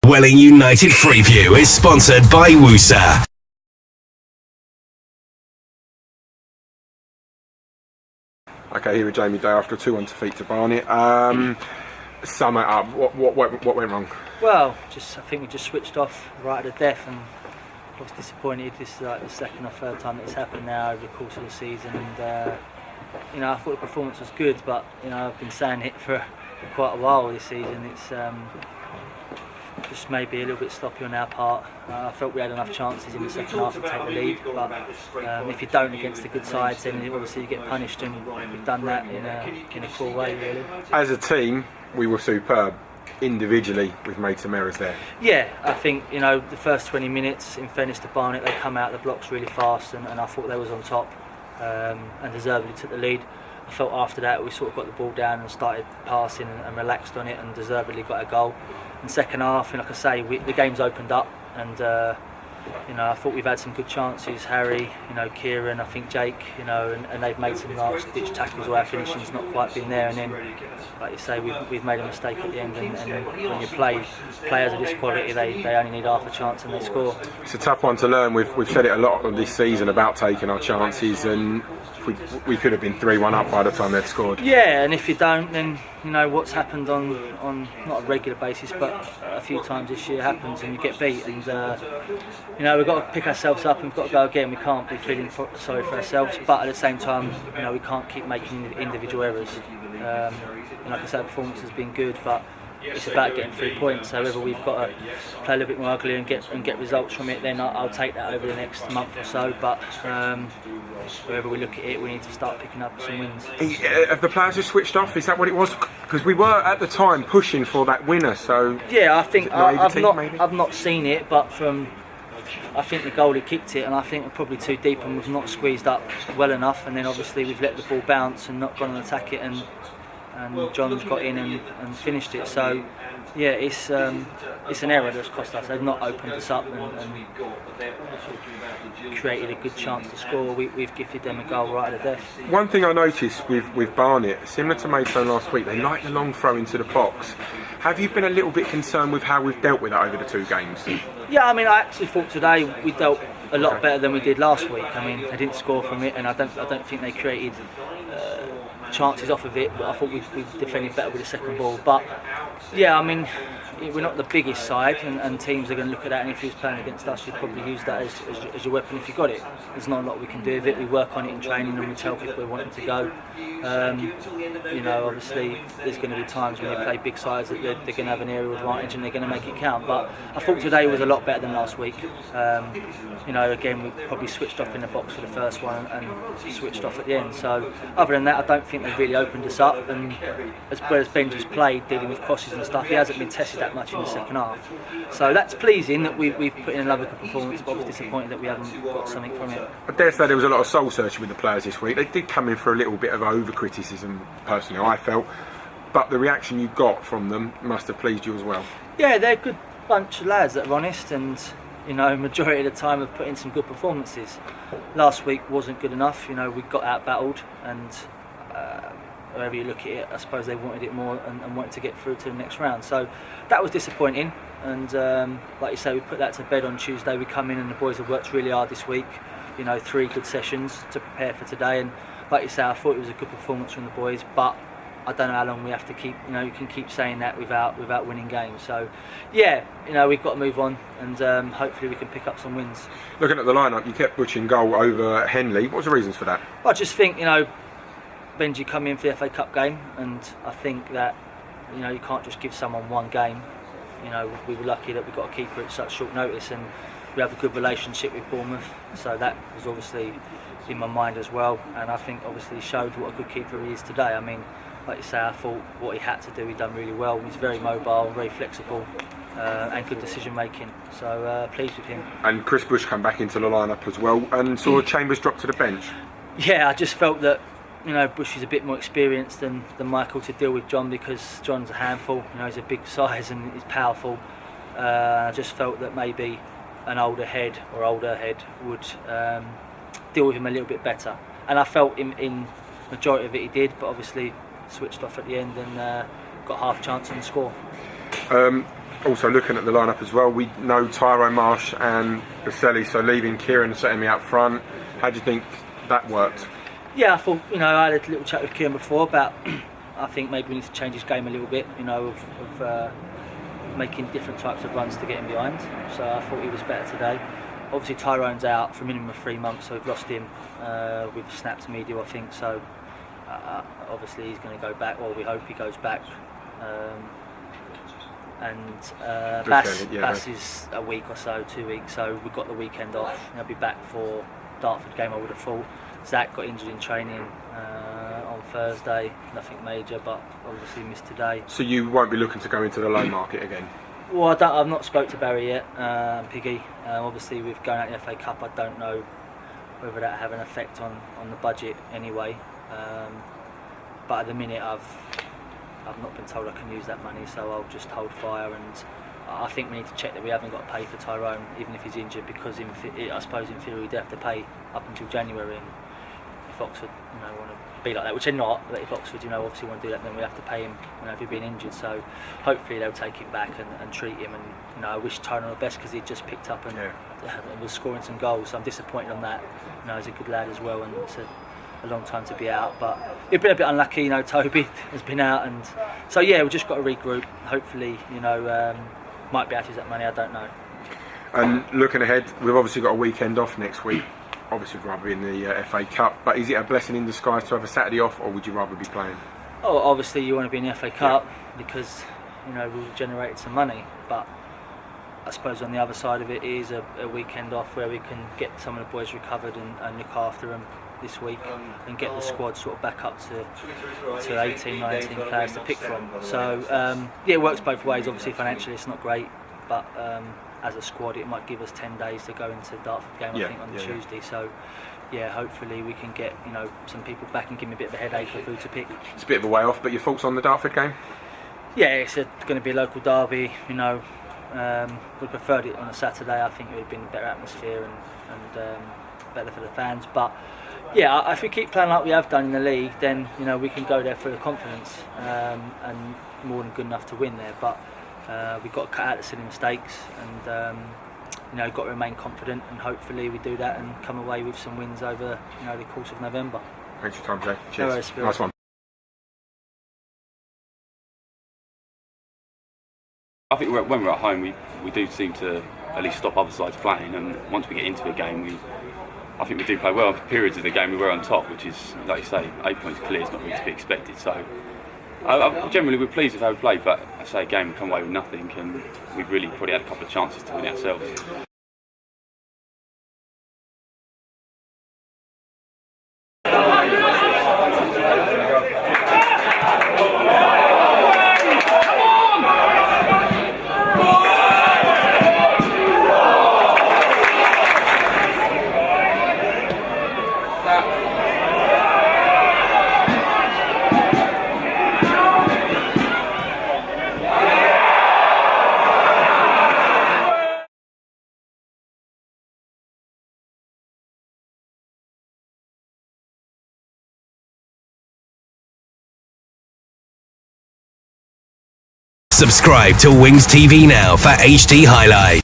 Welling United Freeview is sponsored by Woosa. Okay, here with Jamie Day after a 2-1 defeat to Barnet. Sum it up. What went wrong? Well, I think we just switched off right at the death, and I was disappointed. This is like the second or third time that it's happened now over the course of the season, and I thought the performance was good, but I've been saying it for quite a while this season. It's just maybe a little bit sloppy on our part. I felt we had enough chances in the second half to take the lead, but if you don't against the good sides, then obviously you get punished, and we've done that in a cool way, really. As a team, we were superb. Individually, we've made some errors there. Yeah, I think the first 20 minutes, in fairness to Barnet, they come out the blocks really fast, and I thought they was on top and deservedly took the lead. I felt after that we sort of got the ball down and started passing and relaxed on it, and deservedly got a goal. In the second half, and like I say, the game's opened up, and I thought we've had some good chances. Harry, Kieran, I think Jake, and they've made some last-ditch tackles where our finishing's not quite been there. And then, like you say, we've made a mistake at the end. And when you play players of this quality, they only need half a chance and they score. It's a tough one to learn. We've said it a lot of this season about taking our chances, and we could have been 3-1 up by the time they'd scored. Yeah, and if you don't, then what's happened on not a regular basis, but a few times this year happens, and you get beat. And we've got to pick ourselves up and we've got to go again. We can't be feeling sorry for ourselves, but at the same time, we can't keep making individual errors. Like I said, performance has been good, but it's about getting 3 points. So whether we've got to play a little bit more ugly and get results from it, then I'll take that over the next month or so. But wherever we look at it, we need to start picking up some wins. Have the players just switched off? Is that what it was? Because we were at the time pushing for that winner. So yeah, I think I've not seen it, but I think the goalie kicked it, and I think we're probably too deep and we've not squeezed up well enough, and then obviously we've let the ball bounce and not gone and attack it, and John's got in and finished it. So yeah, it's an error that's cost us. They've not opened us up and created a good chance to score. We've gifted them a goal right at the death. One thing I noticed with Barnet, similar to Maidstone last week, they like the long throw into the box. Have you been a little bit concerned with how we've dealt with that over the 2 games? Yeah, I actually thought today we dealt a lot better than we did last week. They didn't score from it, and I don't think they created chances off of it, but I thought we defended better with the second ball. But yeah, we're not the biggest side, and teams are going to look at that, and if he was playing against us, you'd probably use that as your weapon if you got it. There's not a lot we can do with it. We work on it in training, and we tell people we want them to go. Obviously there's going to be times when you play big sides that they're going to have an aerial advantage and they're going to make it count, but I thought today was a lot better than last week. Again, we probably switched off in the box for the first one and switched off at the end. So other than that, I don't think they've really opened us up, and as well as Benji's played dealing with crosses and stuff, he hasn't been tested that much in the second half. So that's pleasing that we've put in another good performance, but I was disappointed that we haven't got something from it. I dare say there was a lot of soul searching with the players this week. They did come in for a little bit of over criticism, personally, I felt, but the reaction you got from them must have pleased you as well. Yeah, they're a good bunch of lads that are honest, and majority of the time have put in some good performances. Last week wasn't good enough. We got out battled, and however you look at it, I suppose they wanted it more and wanted to get through to the next round. So that was disappointing, and like you say, we put that to bed on Tuesday. We come in and the boys have worked really hard this week. 3 good sessions to prepare for today, and like you say, I thought it was a good performance from the boys, but I don't know how long we have to keep. You can keep saying that without winning games. So yeah, we've got to move on, and hopefully we can pick up some wins. Looking at the lineup, you kept Butch in goal over Henley. What was the reasons for that? I just think Benji come in for the FA Cup game, and I think that you can't just give someone one game. We were lucky that we got a keeper at such short notice, and we have a good relationship with Bournemouth, so that was obviously in my mind as well, and I think obviously showed what a good keeper he is today. Like you say, I thought what he had to do, he done really well. He's very mobile, very flexible, and good decision making. So pleased with him. And Chris Bush come back into the lineup as well, and saw Chambers drop to the bench. Yeah, I just felt that Bush is a bit more experienced than Michael to deal with John, because John's a handful. He's a big size and he's powerful. I just felt that maybe an older head would deal with him a little bit better, and I felt in majority of it he did, but obviously switched off at the end and got half chance in the score. also looking at the lineup as well, we know Tyrone Marsh and Baselli, so leaving Kieran and setting me up front. How do you think that worked? Yeah, I thought, I had a little chat with Kieran before about I think maybe we need to change his game a little bit, of making different types of runs to get him behind. So I thought he was better today. Obviously Tyrone's out for a minimum of 3 months, so we've lost him with snapped medial, I think. So obviously he's going to go back, or we hope he goes back. Bass is a week or so, 2 weeks. So we've got the weekend off. He'll be back for Dartford game, I would have thought. Zach got injured in training on Thursday, nothing major, but obviously missed today. So you won't be looking to go into the loan market again? Well, I've not spoke to Barry yet, Piggy. Obviously, with going out the FA Cup, I don't know whether that have an effect on the budget anyway. But at the minute, I've not been told I can use that money, so I'll just hold fire. And I think we need to check that we haven't got to pay for Tyrone, even if he's injured, because I suppose in theory we'd have to pay up until January. And if Oxford, want to be like that, which they're not, but if Oxford, obviously want to do that, then we have to pay him, if he's been injured. So hopefully they'll take him back and treat him. And I wish Tyrone the best because he'd just picked up and was scoring some goals. So I'm disappointed on that. He's a good lad as well, and it's a long time to be out. But he's been a bit unlucky. Toby has been out, and so we've just got to regroup. Hopefully, might be able to use that money. I don't know. And looking ahead, we've obviously got a weekend off next week. Obviously, we'd rather be in the FA Cup, but is it a blessing in disguise to have a Saturday off, or would you rather be playing? Oh, obviously you want to be in the FA Cup because we've generated some money, but I suppose on the other side of it is a weekend off where we can get some of the boys recovered and look after them this week and get the squad sort of back up to 18, 19 players to pick from. So it works both ways. Obviously financially it's not great, but as a squad it might give us 10 days to go into Dartford game, I think, on Tuesday. So hopefully we can get some people back and give me a bit of a headache of who to pick. It's a bit of a way off, but your thoughts on the Dartford game? Yeah, it's going to be a local derby. We preferred it on a Saturday. I think it would have been a better atmosphere and better for the fans. But if we keep playing like we have done in the league, then we can go there full of confidence and more than good enough to win there. But we've got to cut out the silly mistakes and got to remain confident, and hopefully we do that and come away with some wins over the course of November. Thanks for your time, Jay. Cheers. No, nice one. I think when we're at home, we do seem to at least stop other sides playing, and once we get into a game, I think we do play well. For periods of the game, we were on top, which is, like you say, 8 points clear is not really to be expected. So generally we're pleased with how we played, but I say again, we come away with nothing, and we've really probably had a couple of chances to win ourselves. Subscribe to WingsTV now for HD highlights.